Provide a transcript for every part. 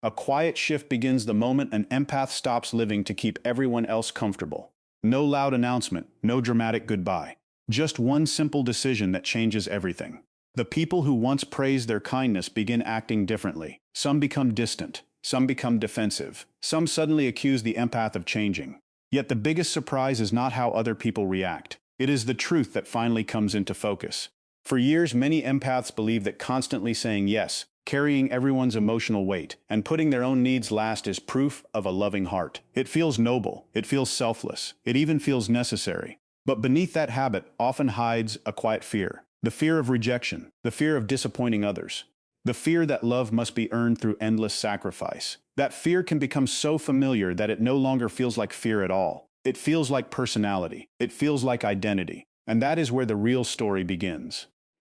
A quiet shift begins the moment an empath stops living to keep everyone else comfortable. No loud announcement, no dramatic goodbye. Just one simple decision that changes everything. The people who once praised their kindness begin acting differently. Some become distant. Some become defensive. Some suddenly accuse the empath of changing. Yet the biggest surprise is not how other people react. It is the truth that finally comes into focus. For years, many empaths believe that constantly saying yes, carrying everyone's emotional weight, and putting their own needs last is proof of a loving heart. It feels noble, it feels selfless, it even feels necessary. But beneath that habit often hides a quiet fear. The fear of rejection, the fear of disappointing others, the fear that love must be earned through endless sacrifice. That fear can become so familiar that it no longer feels like fear at all. It feels like personality. It feels like identity. And that is where the real story begins.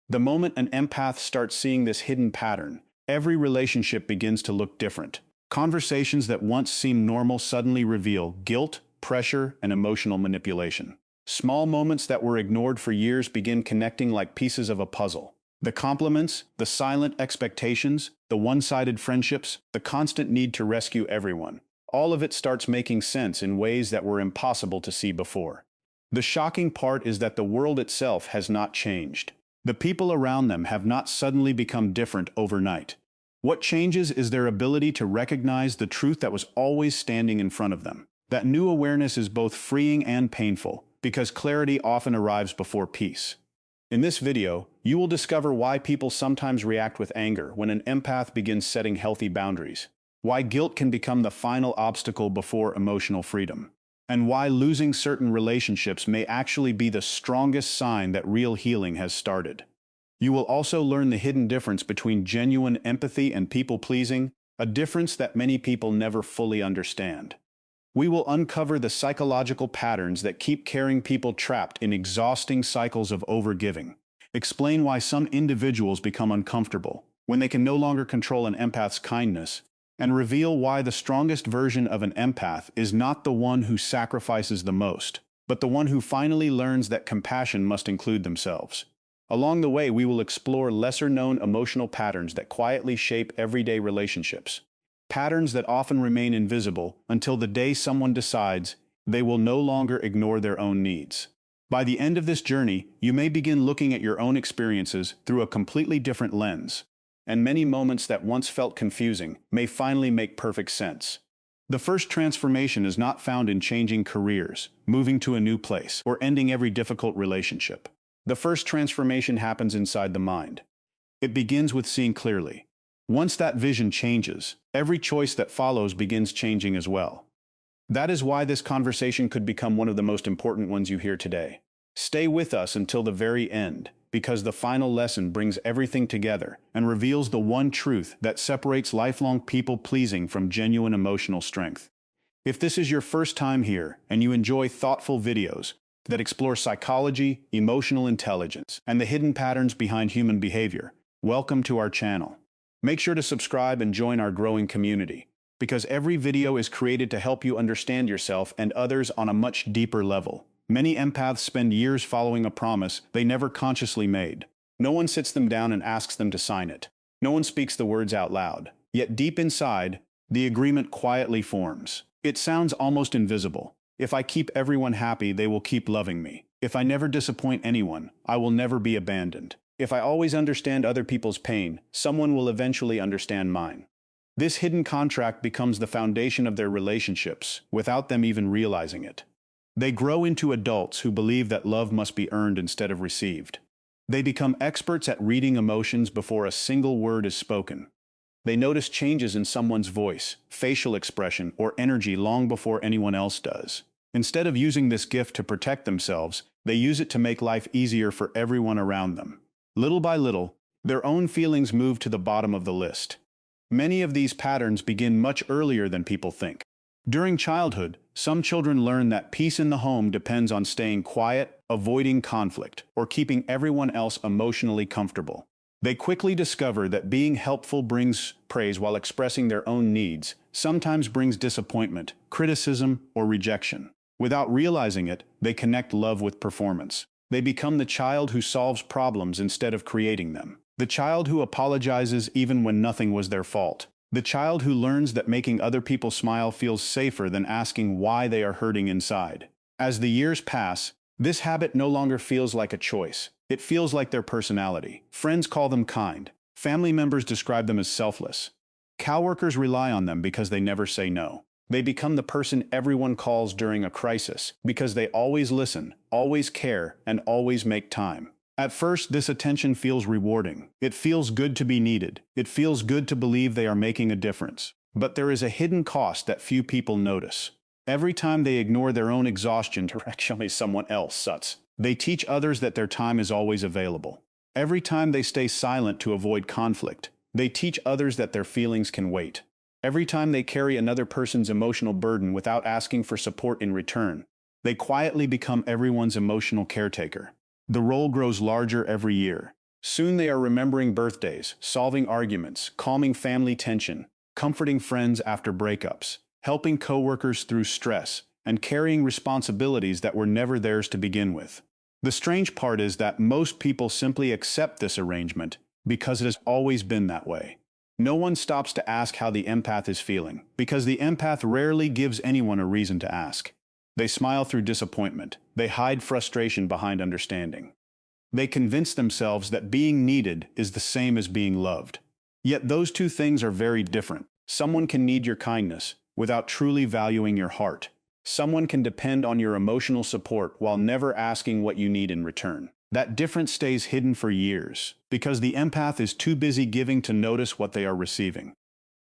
The moment an empath starts seeing this hidden pattern, every relationship begins to look different. Conversations that once seemed normal suddenly reveal guilt, pressure, and emotional manipulation. Small moments that were ignored for years begin connecting like pieces of a puzzle. The compliments, the silent expectations, the one-sided friendships, the constant need to rescue everyone. All of it starts making sense in ways that were impossible to see before. The shocking part is that the world itself has not changed. The people around them have not suddenly become different overnight. What changes is their ability to recognize the truth that was always standing in front of them. That new awareness is both freeing and painful, because clarity often arrives before peace. In this video, you will discover why people sometimes react with anger when an empath begins setting healthy boundaries, why guilt can become the final obstacle before emotional freedom, and why losing certain relationships may actually be the strongest sign that real healing has started. You will also learn the hidden difference between genuine empathy and people-pleasing, a difference that many people never fully understand. We will uncover the psychological patterns that keep caring people trapped in exhausting cycles of overgiving, explain why some individuals become uncomfortable when they can no longer control an empath's kindness, and reveal why the strongest version of an empath is not the one who sacrifices the most, but the one who finally learns that compassion must include themselves. Along the way, we will explore lesser-known emotional patterns that quietly shape everyday relationships. Patterns that often remain invisible until the day someone decides they will no longer ignore their own needs. By the end of this journey, you may begin looking at your own experiences through a completely different lens, and many moments that once felt confusing may finally make perfect sense. The first transformation is not found in changing careers, moving to a new place, or ending every difficult relationship. The first transformation happens inside the mind. It begins with seeing clearly. Once that vision changes, every choice that follows begins changing as well. That is why this conversation could become one of the most important ones you hear today. Stay with us until the very end, because the final lesson brings everything together and reveals the one truth that separates lifelong people-pleasing from genuine emotional strength. If this is your first time here and you enjoy thoughtful videos that explore psychology, emotional intelligence, and the hidden patterns behind human behavior, welcome to our channel. Make sure to subscribe and join our growing community, because every video is created to help you understand yourself and others on a much deeper level. Many empaths spend years following a promise they never consciously made. No one sits them down and asks them to sign it. No one speaks the words out loud. Yet deep inside, the agreement quietly forms. It sounds almost invisible. If I keep everyone happy, they will keep loving me. If I never disappoint anyone, I will never be abandoned. If I always understand other people's pain, someone will eventually understand mine. This hidden contract becomes the foundation of their relationships, without them even realizing it. They grow into adults who believe that love must be earned instead of received. They become experts at reading emotions before a single word is spoken. They notice changes in someone's voice, facial expression, or energy long before anyone else does. Instead of using this gift to protect themselves, they use it to make life easier for everyone around them. Little by little, their own feelings move to the bottom of the list. Many of these patterns begin much earlier than people think. During childhood, some children learn that peace in the home depends on staying quiet, avoiding conflict, or keeping everyone else emotionally comfortable. They quickly discover that being helpful brings praise while expressing their own needs sometimes brings disappointment, criticism, or rejection. Without realizing it, they connect love with performance. They become the child who solves problems instead of creating them. The child who apologizes even when nothing was their fault. The child who learns that making other people smile feels safer than asking why they are hurting inside. As the years pass, this habit no longer feels like a choice. It feels like their personality. Friends call them kind. Family members describe them as selfless. Coworkers rely on them because they never say no. They become the person everyone calls during a crisis because they always listen, always care, and always make time. At first, this attention feels rewarding. It feels good to be needed. It feels good to believe they are making a difference. But there is a hidden cost that few people notice. Every time they ignore their own exhaustion to actually someone else's, they teach others that their time is always available. Every time they stay silent to avoid conflict, they teach others that their feelings can wait. Every time they carry another person's emotional burden without asking for support in return, they quietly become everyone's emotional caretaker. The role grows larger every year. Soon they are remembering birthdays, solving arguments, calming family tension, comforting friends after breakups, helping coworkers through stress, and carrying responsibilities that were never theirs to begin with. The strange part is that most people simply accept this arrangement because it has always been that way. No one stops to ask how the empath is feeling, because the empath rarely gives anyone a reason to ask. They smile through disappointment. They hide frustration behind understanding. They convince themselves that being needed is the same as being loved. Yet those two things are very different. Someone can need your kindness without truly valuing your heart. Someone can depend on your emotional support while never asking what you need in return. That difference stays hidden for years, because the empath is too busy giving to notice what they are receiving.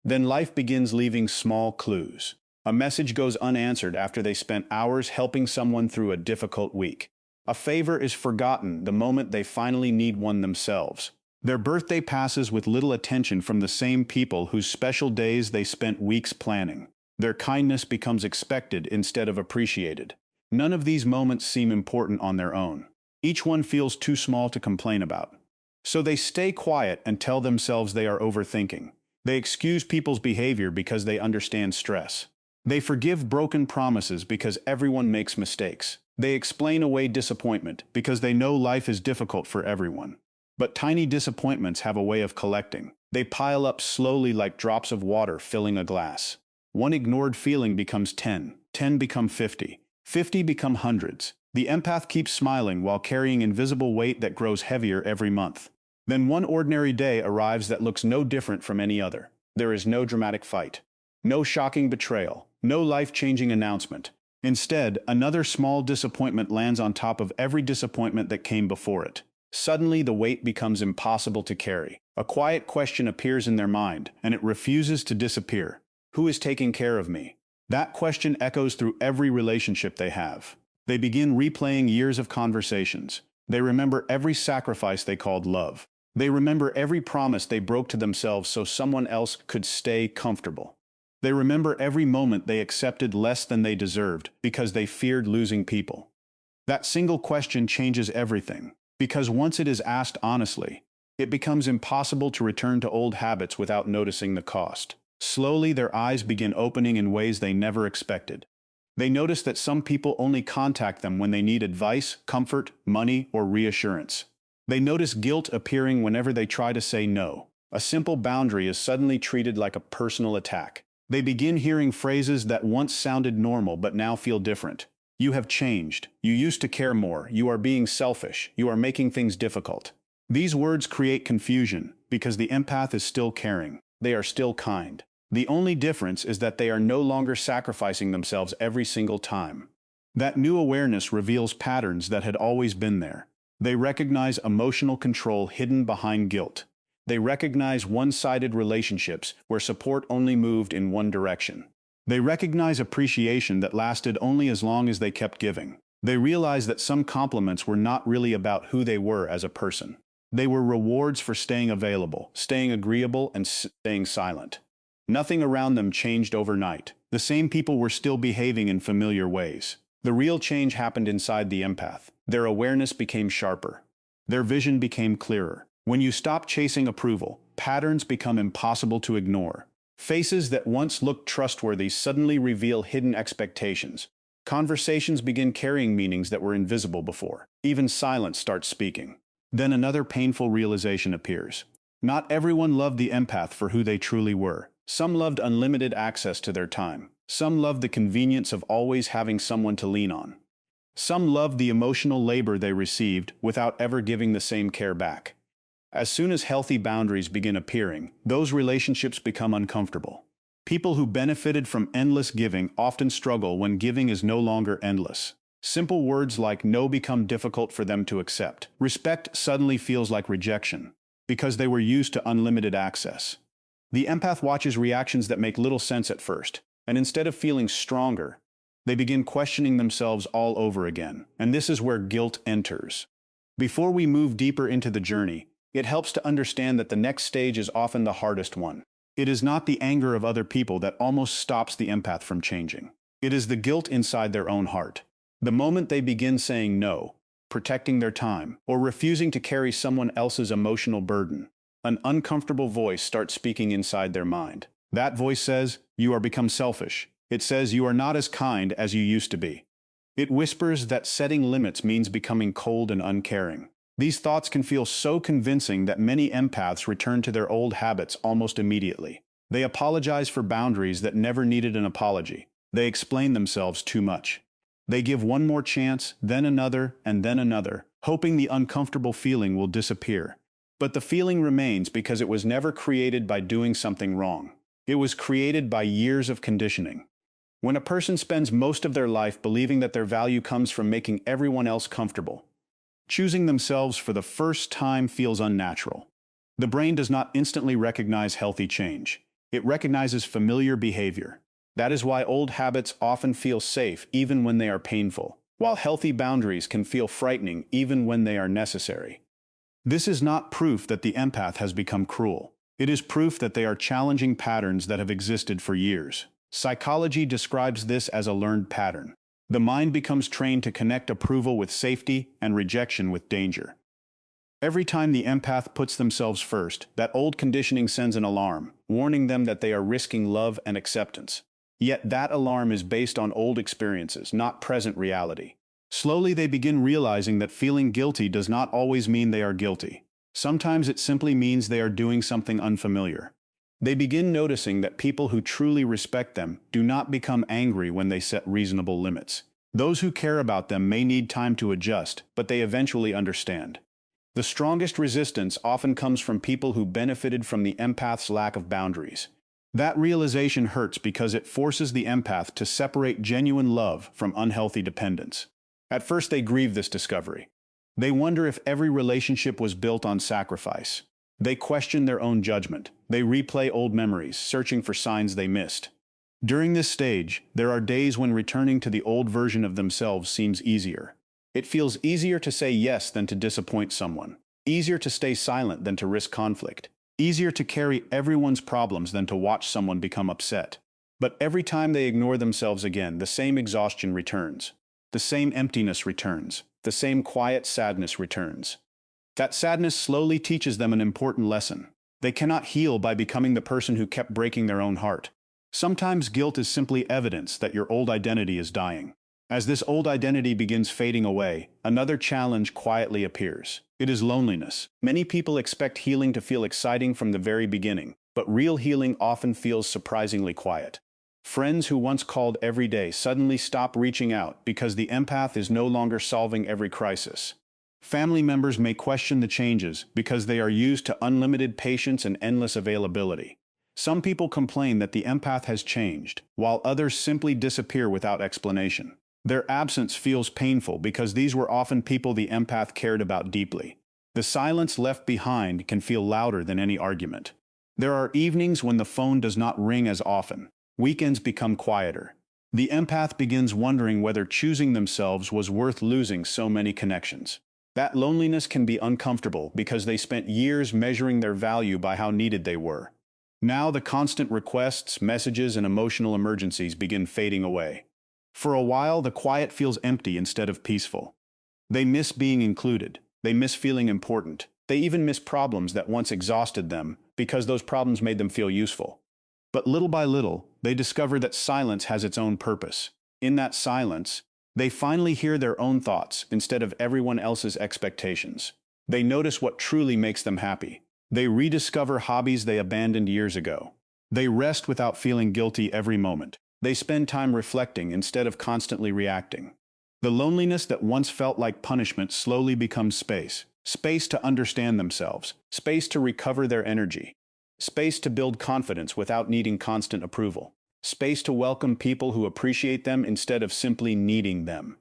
Then life begins leaving small clues. A message goes unanswered after they spent hours helping someone through a difficult week. A favor is forgotten the moment they finally need one themselves. Their birthday passes with little attention from the same people whose special days they spent weeks planning. Their kindness becomes expected instead of appreciated. None of these moments seem important on their own. Each one feels too small to complain about. So they stay quiet and tell themselves they are overthinking. They excuse people's behavior because they understand stress. They forgive broken promises because everyone makes mistakes. They explain away disappointment because they know life is difficult for everyone. But tiny disappointments have a way of collecting. They pile up slowly like drops of water filling a glass. One ignored feeling becomes 10, 10 become 50, 50 become hundreds. The empath keeps smiling while carrying invisible weight that grows heavier every month. Then one ordinary day arrives that looks no different from any other. There is no dramatic fight, no shocking betrayal, no life-changing announcement. Instead, another small disappointment lands on top of every disappointment that came before it. Suddenly, the weight becomes impossible to carry. A quiet question appears in their mind, and it refuses to disappear. Who is taking care of me? That question echoes through every relationship they have. They begin replaying years of conversations. They remember every sacrifice they called love. They remember every promise they broke to themselves so someone else could stay comfortable. They remember every moment they accepted less than they deserved because they feared losing people. That single question changes everything, because once it is asked honestly, it becomes impossible to return to old habits without noticing the cost. Slowly, their eyes begin opening in ways they never expected. They notice that some people only contact them when they need advice, comfort, money, or reassurance. They notice guilt appearing whenever they try to say no. A simple boundary is suddenly treated like a personal attack. They begin hearing phrases that once sounded normal but now feel different. You have changed. You used to care more. You are being selfish. You are making things difficult. These words create confusion because the empath is still caring. They are still kind. The only difference is that they are no longer sacrificing themselves every single time. That new awareness reveals patterns that had always been there. They recognize emotional control hidden behind guilt. They recognize one-sided relationships where support only moved in one direction. They recognize appreciation that lasted only as long as they kept giving. They realize that some compliments were not really about who they were as a person. They were rewards for staying available, staying agreeable, and staying silent. Nothing around them changed overnight. The same people were still behaving in familiar ways. The real change happened inside the empath. Their awareness became sharper. Their vision became clearer. When you stop chasing approval, patterns become impossible to ignore. Faces that once looked trustworthy suddenly reveal hidden expectations. Conversations begin carrying meanings that were invisible before. Even silence starts speaking. Then another painful realization appears. Not everyone loved the empath for who they truly were. Some loved unlimited access to their time. Some loved the convenience of always having someone to lean on. Some loved the emotional labor they received without ever giving the same care back. As soon as healthy boundaries begin appearing, those relationships become uncomfortable. People who benefited from endless giving often struggle when giving is no longer endless. Simple words like no become difficult for them to accept. Respect suddenly feels like rejection, because they were used to unlimited access. The empath watches reactions that make little sense at first, and instead of feeling stronger, they begin questioning themselves all over again. And this is where guilt enters. Before we move deeper into the journey, it helps to understand that the next stage is often the hardest one. It is not the anger of other people that almost stops the empath from changing. It is the guilt inside their own heart. The moment they begin saying no, protecting their time, or refusing to carry someone else's emotional burden, an uncomfortable voice starts speaking inside their mind. That voice says, "You are become selfish." It says, "You are not as kind as you used to be." It whispers that setting limits means becoming cold and uncaring. These thoughts can feel so convincing that many empaths return to their old habits almost immediately. They apologize for boundaries that never needed an apology. They explain themselves too much. They give one more chance, then another, and then another, hoping the uncomfortable feeling will disappear. But the feeling remains because it was never created by doing something wrong. It was created by years of conditioning. When a person spends most of their life believing that their value comes from making everyone else comfortable, choosing themselves for the first time feels unnatural. The brain does not instantly recognize healthy change. It recognizes familiar behavior. That is why old habits often feel safe even when they are painful, while healthy boundaries can feel frightening even when they are necessary. This is not proof that the empath has become cruel. It is proof that they are challenging patterns that have existed for years. Psychology describes this as a learned pattern. The mind becomes trained to connect approval with safety and rejection with danger. Every time the empath puts themselves first, that old conditioning sends an alarm, warning them that they are risking love and acceptance. Yet that alarm is based on old experiences, not present reality. Slowly they begin realizing that feeling guilty does not always mean they are guilty. Sometimes it simply means they are doing something unfamiliar. They begin noticing that people who truly respect them do not become angry when they set reasonable limits. Those who care about them may need time to adjust, but they eventually understand. The strongest resistance often comes from people who benefited from the empath's lack of boundaries. That realization hurts because it forces the empath to separate genuine love from unhealthy dependence. At first they grieve this discovery. They wonder if every relationship was built on sacrifice. They question their own judgment. They replay old memories, searching for signs they missed. During this stage, there are days when returning to the old version of themselves seems easier. It feels easier to say yes than to disappoint someone. Easier to stay silent than to risk conflict. Easier to carry everyone's problems than to watch someone become upset. But every time they ignore themselves again, the same exhaustion returns. The same emptiness returns. The same quiet sadness returns. That sadness slowly teaches them an important lesson. They cannot heal by becoming the person who kept breaking their own heart. Sometimes guilt is simply evidence that your old identity is dying. As this old identity begins fading away, another challenge quietly appears. It is loneliness. Many people expect healing to feel exciting from the very beginning, but real healing often feels surprisingly quiet. Friends who once called every day suddenly stop reaching out because the empath is no longer solving every crisis. Family members may question the changes because they are used to unlimited patience and endless availability. Some people complain that the empath has changed, while others simply disappear without explanation. Their absence feels painful because these were often people the empath cared about deeply. The silence left behind can feel louder than any argument. There are evenings when the phone does not ring as often. Weekends become quieter. The empath begins wondering whether choosing themselves was worth losing so many connections. That loneliness can be uncomfortable because they spent years measuring their value by how needed they were. Now the constant requests, messages, and emotional emergencies begin fading away. For a while, the quiet feels empty instead of peaceful. They miss being included. They miss feeling important. They even miss problems that once exhausted them because those problems made them feel useful. But little by little, they discover that silence has its own purpose. In that silence, they finally hear their own thoughts instead of everyone else's expectations. They notice what truly makes them happy. They rediscover hobbies they abandoned years ago. They rest without feeling guilty every moment. They spend time reflecting instead of constantly reacting. The loneliness that once felt like punishment slowly becomes space. Space to understand themselves. Space to recover their energy. Space to build confidence without needing constant approval. Space to welcome people who appreciate them instead of simply needing them.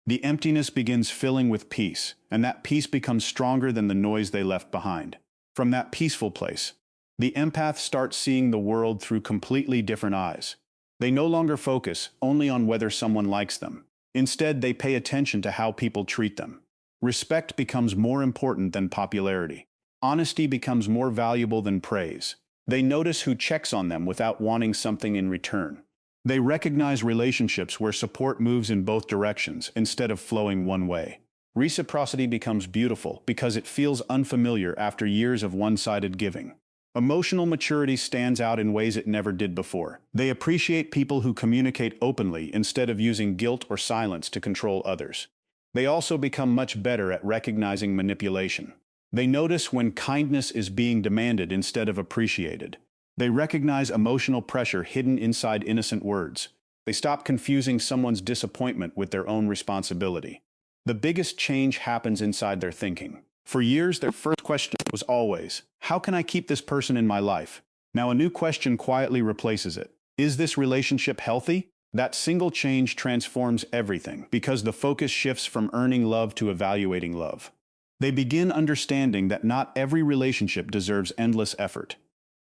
The emptiness begins filling with peace, and that peace becomes stronger than the noise they left behind. From that peaceful place, the empath starts seeing the world through completely different eyes. They no longer focus only on whether someone likes them. Instead, they pay attention to how people treat them. Respect becomes more important than popularity. Honesty becomes more valuable than praise. They notice who checks on them without wanting something in return. They recognize relationships where support moves in both directions instead of flowing one way. Reciprocity becomes beautiful because it feels unfamiliar after years of one-sided giving. Emotional maturity stands out in ways it never did before. They appreciate people who communicate openly instead of using guilt or silence to control others. They also become much better at recognizing manipulation. They notice when kindness is being demanded instead of appreciated. They recognize emotional pressure hidden inside innocent words. They stop confusing someone's disappointment with their own responsibility. The biggest change happens inside their thinking. For years, their first question was always, how can I keep this person in my life? Now a new question quietly replaces it. Is this relationship healthy? That single change transforms everything because the focus shifts from earning love to evaluating love. They begin understanding that not every relationship deserves endless effort.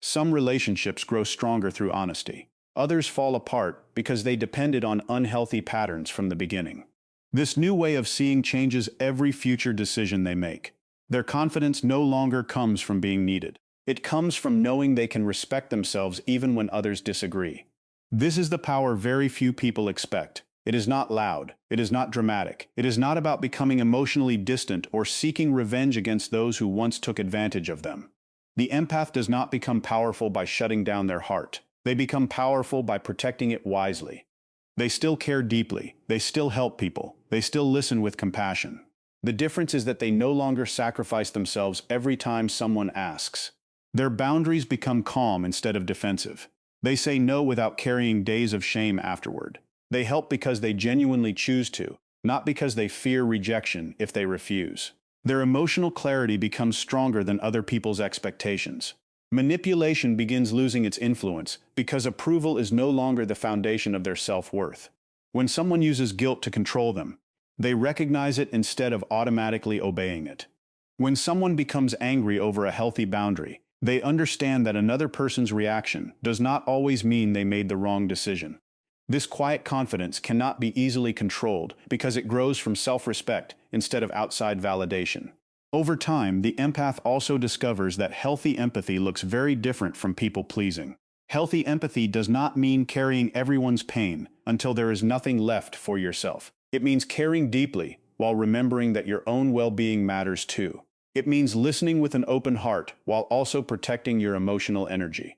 Some relationships grow stronger through honesty. Others fall apart because they depended on unhealthy patterns from the beginning. This new way of seeing changes every future decision they make. Their confidence no longer comes from being needed. It comes from knowing they can respect themselves even when others disagree. This is the power very few people expect. It is not loud. It is not dramatic. It is not about becoming emotionally distant or seeking revenge against those who once took advantage of them. The empath does not become powerful by shutting down their heart. They become powerful by protecting it wisely. They still care deeply. They still help people. They still listen with compassion. The difference is that they no longer sacrifice themselves every time someone asks. Their boundaries become calm instead of defensive. They say no without carrying days of shame afterward. They help because they genuinely choose to, not because they fear rejection if they refuse. Their emotional clarity becomes stronger than other people's expectations. Manipulation begins losing its influence because approval is no longer the foundation of their self-worth. When someone uses guilt to control them, they recognize it instead of automatically obeying it. When someone becomes angry over a healthy boundary, they understand that another person's reaction does not always mean they made the wrong decision. This quiet confidence cannot be easily controlled because it grows from self-respect instead of outside validation. Over time, the empath also discovers that healthy empathy looks very different from people-pleasing. Healthy empathy does not mean carrying everyone's pain until there is nothing left for yourself. It means caring deeply while remembering that your own well-being matters too. It means listening with an open heart while also protecting your emotional energy.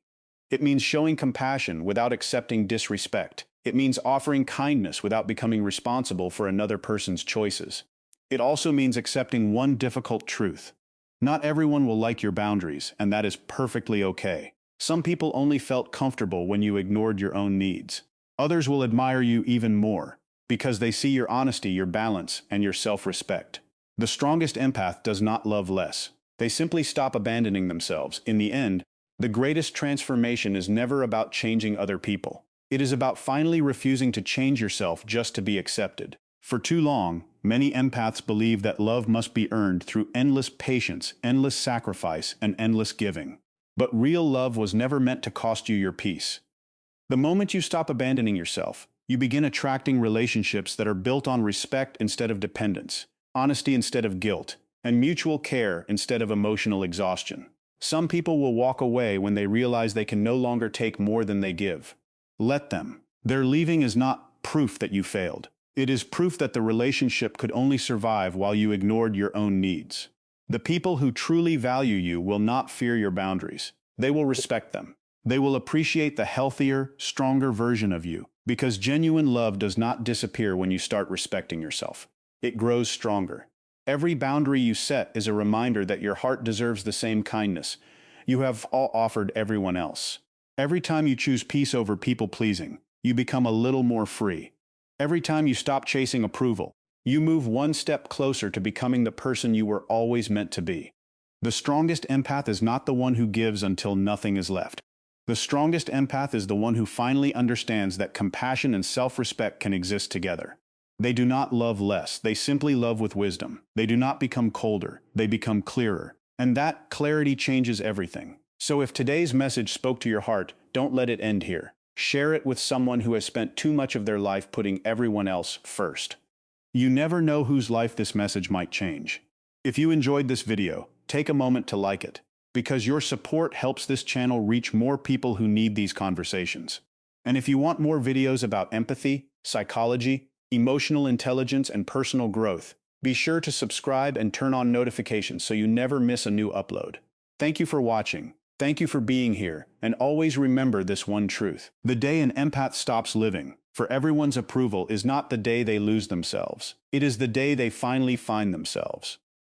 It means showing compassion without accepting disrespect. It means offering kindness without becoming responsible for another person's choices. It also means accepting one difficult truth. Not everyone will like your boundaries, and that is perfectly okay. Some people only felt comfortable when you ignored your own needs. Others will admire you even more because they see your honesty, your balance, and your self-respect. The strongest empath does not love less. They simply stop abandoning themselves. In the end, the greatest transformation is never about changing other people. It is about finally refusing to change yourself just to be accepted. For too long, many empaths believe that love must be earned through endless patience, endless sacrifice, and endless giving. But real love was never meant to cost you your peace. The moment you stop abandoning yourself, you begin attracting relationships that are built on respect instead of dependence, honesty instead of guilt, and mutual care instead of emotional exhaustion. Some people will walk away when they realize they can no longer take more than they give. Let them. Their leaving is not proof that you failed. It is proof that the relationship could only survive while you ignored your own needs. The people who truly value you will not fear your boundaries. They will respect them. They will appreciate the healthier, stronger version of you, because genuine love does not disappear when you start respecting yourself. It grows stronger. Every boundary you set is a reminder that your heart deserves the same kindness you have all offered everyone else. Every time you choose peace over people-pleasing, you become a little more free. Every time you stop chasing approval, you move one step closer to becoming the person you were always meant to be. The strongest empath is not the one who gives until nothing is left. The strongest empath is the one who finally understands that compassion and self-respect can exist together. They do not love less, they simply love with wisdom. They do not become colder, they become clearer. And that clarity changes everything. So if today's message spoke to your heart, don't let it end here. Share it with someone who has spent too much of their life putting everyone else first. You never know whose life this message might change. If you enjoyed this video, take a moment to like it, because your support helps this channel reach more people who need these conversations. And if you want more videos about empathy, psychology, emotional intelligence, and personal growth, be sure to subscribe and turn on notifications so you never miss a new upload. Thank you for watching. Thank you for being here, and always remember this one truth. The day an empath stops living for everyone's approval is not the day they lose themselves. It is the day they finally find themselves.